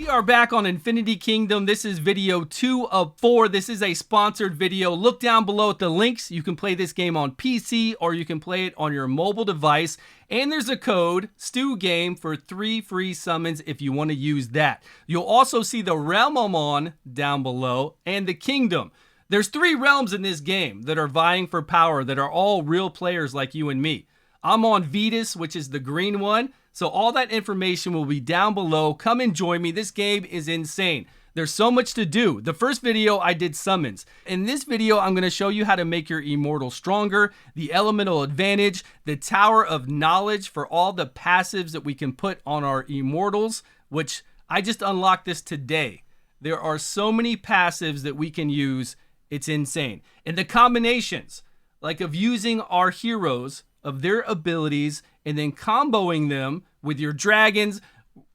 We are back on Infinity Kingdom. This is video 2 of 4. This is a sponsored video. Look down below at the links. You can play this game on PC or you can play it on your mobile device. And there's a code, StewGame, for 3 free summons if you want to use that. You'll also see the realm I'm on down below and the kingdom. There's 3 realms in this game that are vying for power that are all real players like you and me. I'm on Vitas, which is the green one. So all that information will be down below. Come and join me. This game is insane. There's so much to do. The first video I did summons. In this video, I'm going to show you how to make your immortal stronger, the elemental advantage, the tower of knowledge for all the passives that we can put on our immortals, which I just unlocked this today. There are so many passives that we can use. It's insane. And the combinations, like of using our heroes, of their abilities, and then comboing them with your dragons.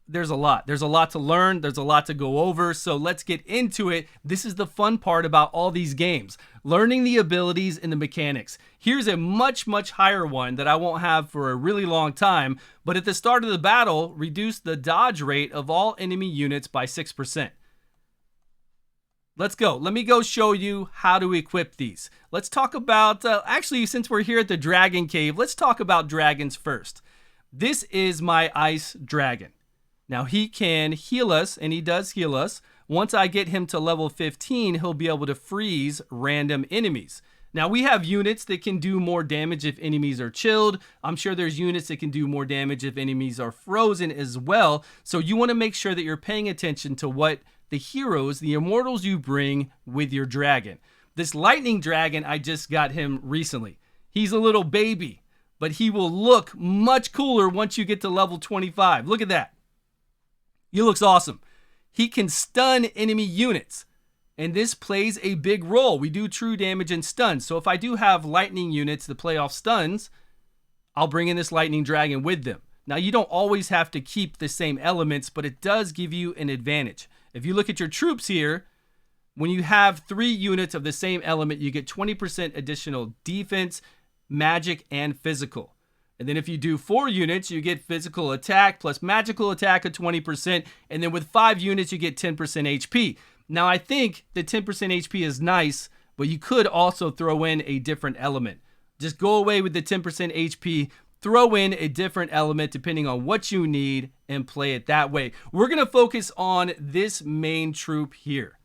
There's a lot. There's a lot to learn. There's a lot to go over. So let's get into it. This is the fun part about all these games. Learning the abilities and the mechanics. Here's a much, much higher one that I won't have for a really long time. But at the start of the battle, reduce the dodge rate of all enemy units by 6%. Let's go. Let me go show you how to equip these. Let's talk about, actually, since we're here at the Dragon Cave, let's talk about dragons first. This is my ice dragon. Now, he can heal us, and he does heal us. Once I get him to level 15, he'll be able to freeze random enemies. Now, we have units that can do more damage if enemies are chilled. I'm sure there's units that can do more damage if enemies are frozen as well. So you want to make sure that you're paying attention to what the heroes, the immortals you bring with your dragon. This lightning dragon, I just got him recently. He's a little baby, but he will look much cooler once you get to level 25. Look at that. He looks awesome. He can stun enemy units, and this plays a big role. We do true damage and stuns. So if I do have lightning units that play off stuns, I'll bring in this lightning dragon with them. Now, you don't always have to keep the same elements, but it does give you an advantage. If you look at your troops here, when you have 3 units of the same element, you get 20% additional defense, magic, and physical. And then if you do 4 units, you get physical attack plus magical attack of 20%. And then with 5 units, you get 10% HP. Now, I think the 10% HP is nice, but you could also throw in a different element. Just go away with the 10% HP. Throw in a different element depending on what you need and play it that way. We're going to focus on this main troop here.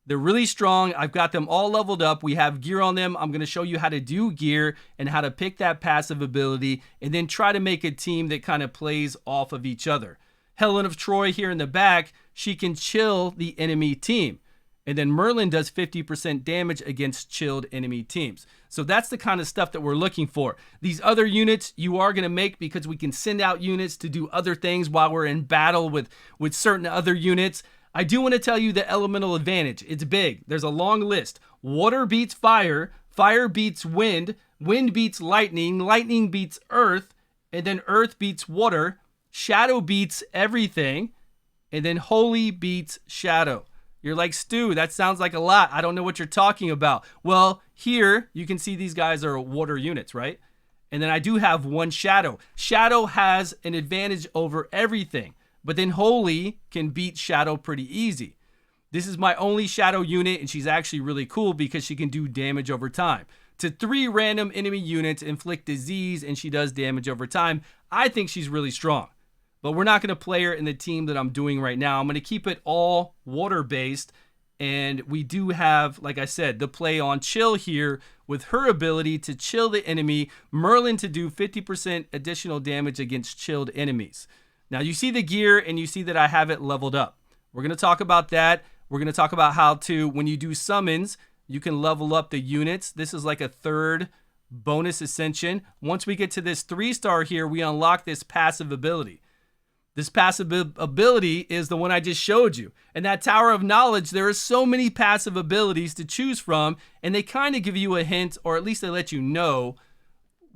They're really strong. I've got them all leveled up. We have gear on them. I'm going to show you how to do gear and how to pick that passive ability and then try to make a team that kind of plays off of each other. Helen of Troy here in the back, she can chill the enemy team. And then Merlin does 50% damage against chilled enemy teams. So that's the kind of stuff that we're looking for. These other units you are going to make because we can send out units to do other things while we're in battle with certain other units. I do want to tell you the elemental advantage. It's big. There's a long list. Water beats fire. Fire beats wind. Wind beats lightning. Lightning beats earth. And then earth beats water. Shadow beats everything. And then holy beats shadow. You're like, Stu, that sounds like a lot. I don't know what you're talking about. Well, here you can see these guys are water units, right? And then I do have 1 shadow. Shadow has an advantage over everything, but then holy can beat shadow pretty easy. This is my only shadow unit, and she's actually really cool because she can do damage over time. To 3 random enemy units, inflict disease, and she does damage over time. I think she's really strong. But we're not going to play her in the team that I'm doing right now. I'm going to keep it all water-based. And we do have, like I said, the play on chill here with her ability to chill the enemy. Merlin to do 50% additional damage against chilled enemies. Now, you see the gear and you see that I have it leveled up. We're going to talk about that. We're going to talk about how to, when you do summons, you can level up the units. This is like a 3rd bonus ascension. Once we get to this 3-star here, we unlock this passive ability. This passive ability is the one I just showed you. And that Tower of Knowledge, there are so many passive abilities to choose from, and they kind of give you a hint, or at least they let you know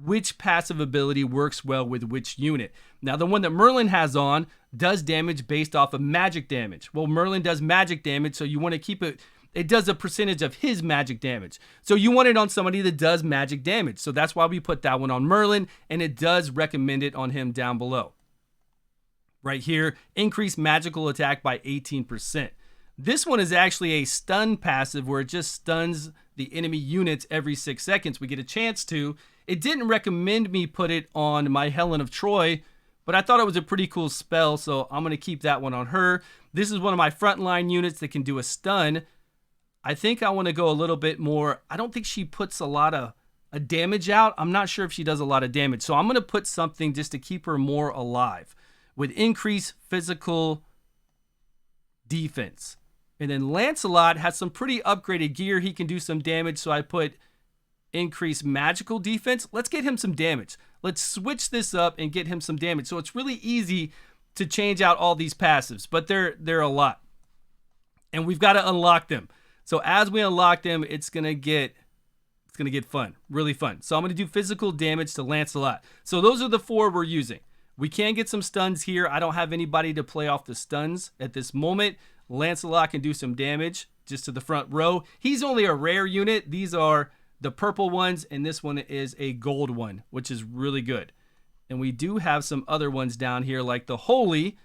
which passive ability works well with which unit. Now, the one that Merlin has on does damage based off of magic damage. Well, Merlin does magic damage, so you want to keep it. It does a percentage of his magic damage. So you want it on somebody that does magic damage. So that's why we put that one on Merlin, and it does recommend it on him down below. right here, increase magical attack by 18%. This one is actually a stun passive where it just stuns the enemy units every 6 seconds. We get a chance to. It didn't recommend me put it on my Helen of Troy, but I thought it was a pretty cool spell, so I'm going to keep that one on her. This is one of my frontline units that can do a stun. I think I want to go a little bit more. I don't think she puts a lot of damage out. I'm not sure if she does a lot of damage, so I'm going to put something just to keep her more alive with increased physical defense. And then Lancelot has some pretty upgraded gear. He can do some damage, so I put increased magical defense. Let's get him some damage. Let's switch this up and get him some damage. So it's really easy to change out all these passives, but they're a lot. And we've got to unlock them. So as we unlock them, it's going to get fun, really fun. So I'm going to do physical damage to Lancelot. So those are the 4 we're using. We can get some stuns here. I don't have anybody to play off the stuns at this moment. Lancelot can do some damage just to the front row. He's only a rare unit. These are the purple ones, and this one is a gold one, which is really good. And we do have some other ones down here like the Holy,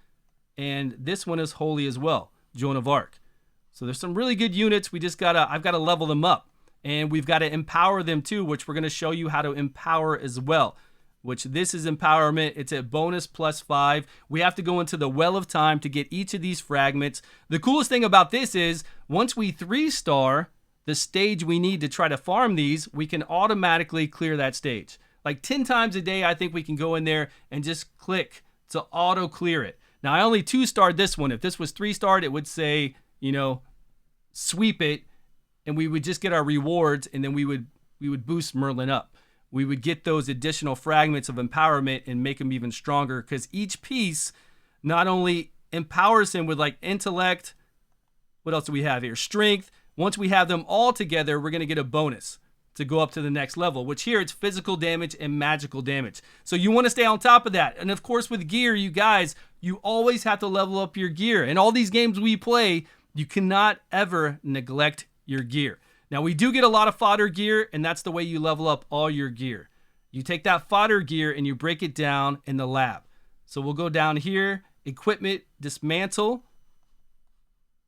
and this one is Holy as well, Joan of Arc. So there's some really good units. I've got to level them up, and we've got to empower them too, which we're going to show you how to empower as well. Which this is empowerment. It's at bonus +5. We have to go into the Well of Time to get each of these fragments. The coolest thing about this is once we 3-star the stage we need to try to farm these, we can automatically clear that stage. Like 10 times a day, I think we can go in there and just click to auto clear it. Now, I only 2-starred this one. If this was 3-starred, it would say, sweep it, and we would just get our rewards, and then we would boost Merlin up. We would get those additional fragments of empowerment and make him even stronger, because each piece not only empowers him with like intellect, what else do we have here? Strength. Once we have them all together, we're going to get a bonus to go up to the next level, which here it's physical damage and magical damage. So you want to stay on top of that. And of course with gear, you guys, you always have to level up your gear. In all these games we play, you cannot ever neglect your gear. Now, we do get a lot of fodder gear, and that's the way you level up all your gear. You take that fodder gear and you break it down in the lab. So we'll go down here, equipment, dismantle,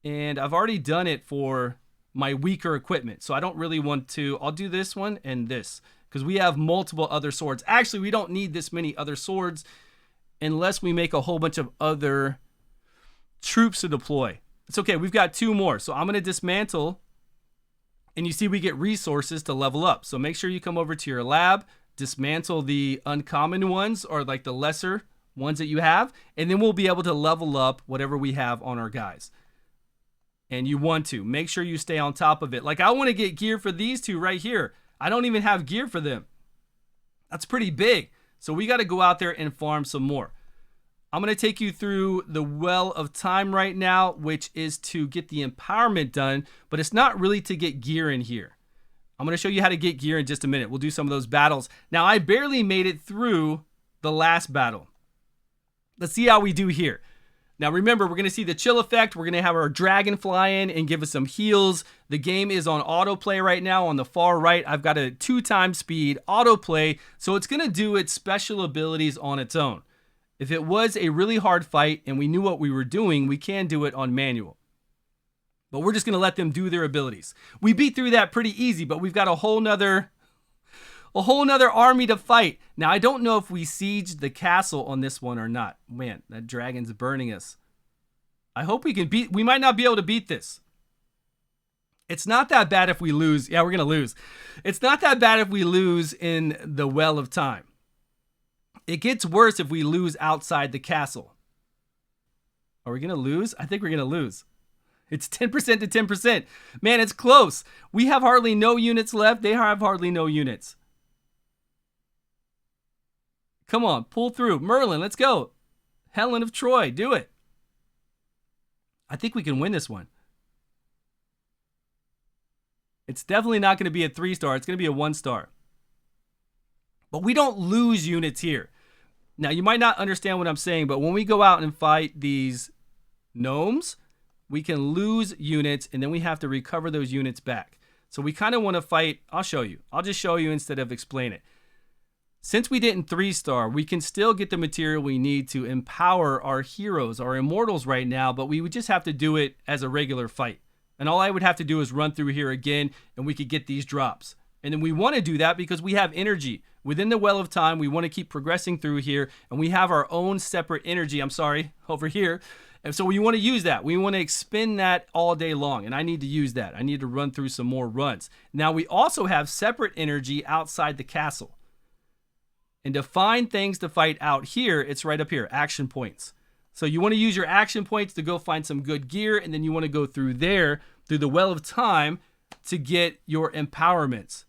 and I've already done it for my weaker equipment, so I don't really want to. I'll do this one and this, because we have multiple other swords. Actually, we don't need this many other swords unless we make a whole bunch of other troops to deploy. It's okay, we've got 2 more, so I'm going to dismantle. And you see we get resources to level up. So make sure you come over to your lab, dismantle the uncommon ones or like the lesser ones that you have, and then we'll be able to level up whatever we have on our guys. And you want to make sure you stay on top of it. Like I want to get gear for these 2 right here. I don't even have gear for them. That's pretty big. So we got to go out there and farm some more. I'm going to take you through the Well of Time right now, which is to get the empowerment done, but it's not really to get gear in here. I'm going to show you how to get gear in just a minute. We'll do some of those battles. Now, I barely made it through the last battle. Let's see how we do here. Now, remember, we're going to see the chill effect. We're going to have our dragon fly in and give us some heals. The game is on autoplay right now. On the far right, I've got a 2x speed autoplay, so it's going to do its special abilities on its own. If it was a really hard fight and we knew what we were doing, we can do it on manual. But we're just going to let them do their abilities. We beat through that pretty easy, but we've got a whole nother army to fight. Now, I don't know if we sieged the castle on this one or not. Man, that dragon's burning us. I hope we can we might not be able to beat this. It's not that bad if we lose. Yeah, we're going to lose. It's not that bad if we lose in the Well of Time. It gets worse if we lose outside the castle. Are we going to lose? I think we're going to lose. It's 10% to 10%. Man, it's close. We have hardly no units left. They have hardly no units. Come on, pull through. Merlin, let's go. Helen of Troy, do it. I think we can win this one. It's definitely not going to be a 3-star. It's going to be a 1-star. But we don't lose units here. Now, you might not understand what I'm saying, but when we go out and fight these gnomes, we can lose units, and then we have to recover those units back. So we kind of want to fight. I'll show you. I'll just show you instead of explain it. Since we didn't 3-star, we can still get the material we need to empower our heroes, our immortals right now, but we would just have to do it as a regular fight. And all I would have to do is run through here again, and we could get these drops. And then we want to do that because we have energy. Within the Well of Time, we want to keep progressing through here, and we have our own separate energy, over here. And so we want to use that. We want to expend that all day long, and I need to use that. I need to run through some more runs. Now, we also have separate energy outside the castle. And to find things to fight out here, it's right up here, action points. So you want to use your action points to go find some good gear, and then you want to go through there, through the Well of Time, to get your empowerments.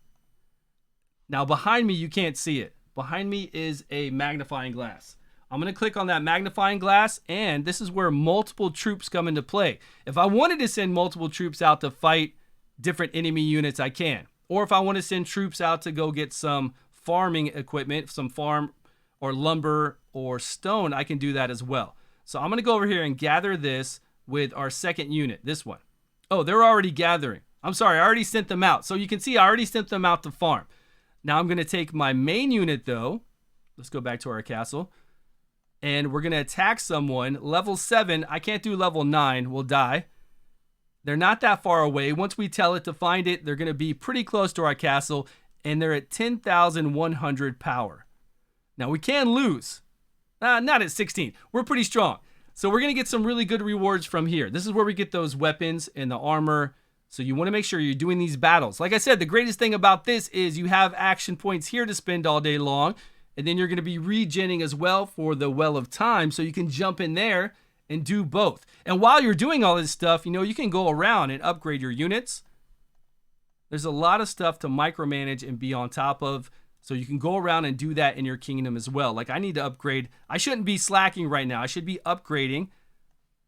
Now behind me, you can't see it. Behind me is a magnifying glass. I'm going to click on that magnifying glass, and this is where multiple troops come into play. If I wanted to send multiple troops out to fight different enemy units, I can. Or if I want to send troops out to go get some farming equipment, some farm or lumber or stone, I can do that as well. So I'm going to go over here and gather this with our second unit, this one. Oh, they're already gathering. I'm sorry, I already sent them out. So you can see I already sent them out to farm. Now I'm going to take my main unit though. Let's go back to our castle. And we're going to attack someone. Level 7. I can't do level 9. We'll die. They're not that far away. Once we tell it to find it, they're going to be pretty close to our castle. And they're at 10,100 power. Now we can lose. Not at 16. We're pretty strong. So we're going to get some really good rewards from here. This is where we get those weapons and the armor. So you want to make sure you're doing these battles. Like I said, the greatest thing about this is you have action points here to spend all day long. And then you're going to be regenning as well for the Well of Time. So you can jump in there and do both. And while you're doing all this stuff, you can go around and upgrade your units. There's a lot of stuff to micromanage and be on top of. So you can go around and do that in your kingdom as well. Like I need to upgrade. I shouldn't be slacking right now. I should be upgrading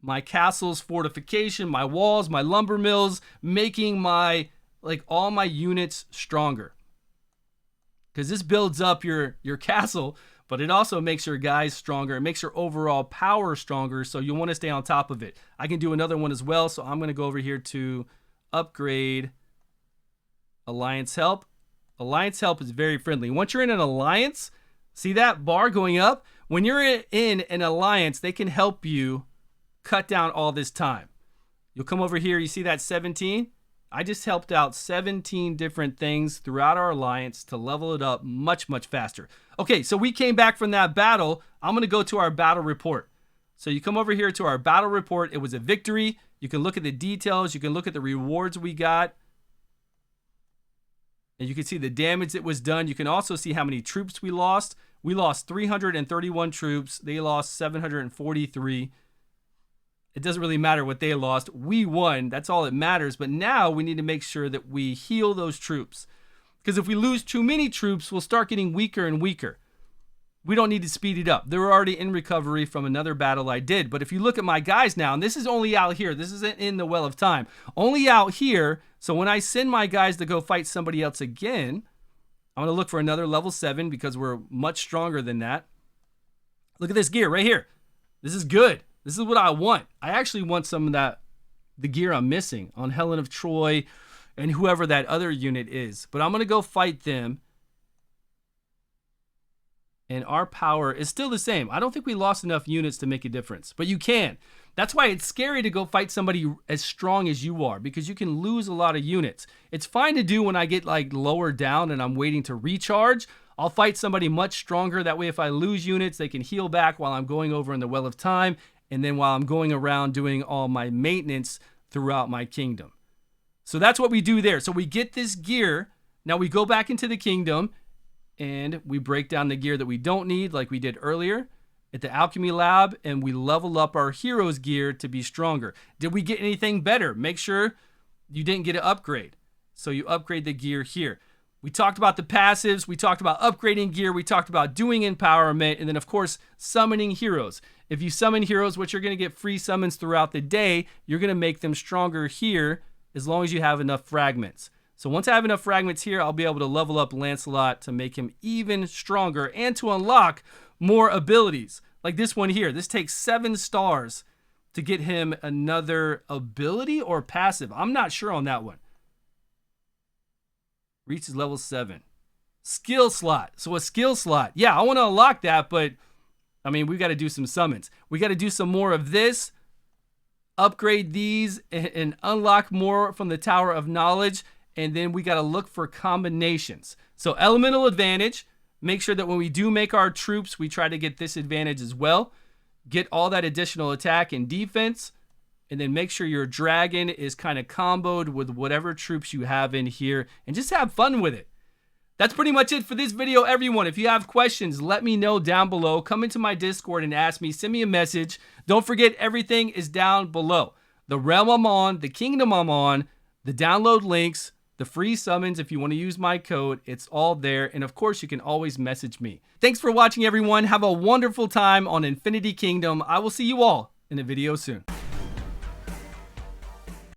my castle's fortification, my walls, my lumber mills, making all my units stronger. Because this builds up your castle, but it also makes your guys stronger. It makes your overall power stronger, so you want to stay on top of it. I can do another one as well, so I'm going to go over here to upgrade Alliance Help. Alliance Help is very friendly. Once you're in an alliance, see that bar going up? When you're in an alliance, they can help you cut down all this time. You'll come over here, you see that 17? I just helped out 17 different things throughout our alliance to level it up much, much faster. Okay, so we came back from that battle. I'm going to go to our battle report. So you come over here to our battle report. It was a victory. You can look at the details. You can look at the rewards we got. And you can see the damage that was done. You can also see how many troops we lost. We lost 331 troops. They lost 743. It doesn't really matter what they lost. We won. That's all that matters. But now we need to make sure that we heal those troops. Because if we lose too many troops, we'll start getting weaker and weaker. We don't need to speed it up. They're already in recovery from another battle I did. But if you look at my guys now, and this is only out here. This isn't in the Well of Time. Only out here. So when I send my guys to go fight somebody else again, I'm going to look for another level 7 because we're much stronger than that. Look at this gear right here. This is good. This is what I want. I actually want some of the gear I'm missing on Helen of Troy and whoever that other unit is. But I'm going to go fight them. And our power is still the same. I don't think we lost enough units to make a difference. But you can. That's why it's scary to go fight somebody as strong as you are. Because you can lose a lot of units. It's fine to do when I get lower down and I'm waiting to recharge. I'll fight somebody much stronger. That way if I lose units, they can heal back while I'm going over in the Well of Time. And then while I'm going around doing all my maintenance throughout my kingdom. So that's what we do there. So we get this gear. Now we go back into the kingdom and we break down the gear that we don't need like we did earlier at the alchemy lab, and we level up our heroes gear to be stronger. Did we get anything better? Make sure you didn't get an upgrade. So you upgrade the gear here. We talked about the passives. We talked about upgrading gear. We talked about doing empowerment. And then, of course, summoning heroes. If you summon heroes, which you're going to get free summons throughout the day, you're going to make them stronger here as long as you have enough fragments. So once I have enough fragments here, I'll be able to level up Lancelot to make him even stronger and to unlock more abilities. Like this one here. This takes 7 stars to get him another ability or passive. I'm not sure on that one. Reaches level 7. skill slot. So a skill slot. Yeah, I want to unlock that, but I mean, we got to do some summons. We got to do some more of this, upgrade these, and unlock more from the Tower of Knowledge. And then we got to look for combinations. So elemental advantage. Make sure that when we do make our troops, we try to get this advantage as well. Get all that additional attack and defense. And then make sure your dragon is kind of comboed with whatever troops you have in here. And just have fun with it. That's pretty much it for this video, everyone. If you have questions, let me know down below. Come into my Discord and ask me. Send me a message. Don't forget, everything is down below. The realm I'm on, the kingdom I'm on, the download links, the free summons if you want to use my code. It's all there. And of course, you can always message me. Thanks for watching, everyone. Have a wonderful time on Infinity Kingdom. I will see you all in a video soon.